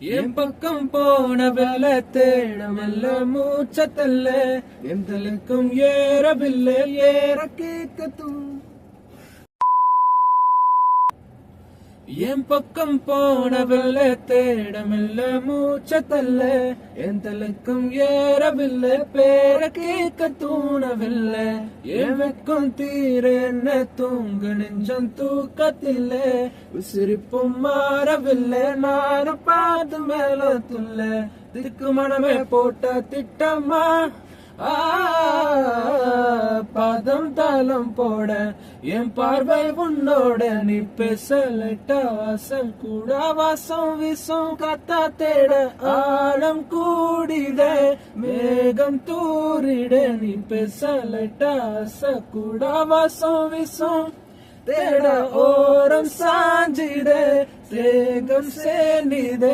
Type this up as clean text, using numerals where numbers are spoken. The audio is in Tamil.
என் பக்கம் போன வெள்ள தேட மெல்ல மூச்சத்தல்ல என் தலைக்கும் ஏறவில்லை ஏற கேட்கத்தும் என் பக்கம் போன வெள்ள தேட மெல்ல மூச்சத்தல்ல என் தலைக்கும் ஏறவில்லை பேர கேட்க தூணவில்லை என் வெக்கம் தீர என்ன தூங்க நெஞ்சம் தூக்கத்தில்லை உசிரிப்பும் மாறவில்லை நானும் பார்த்து மேல துள்ள திக்கு மனமே போட்ட திட்டமா பாதம் தாளம் போட என் பார்வை உன்னோட நீ பேசலட்டா வாசம் கூட வாசம் வீசும் காத்தா தேட ஆழம் கூடிட மேகம் தூரிட நீ பேசலட்டா ஆசை கூட வாசம் வீசும் தேட ஓரம் சாஞ்சிட தேகம் சேனிட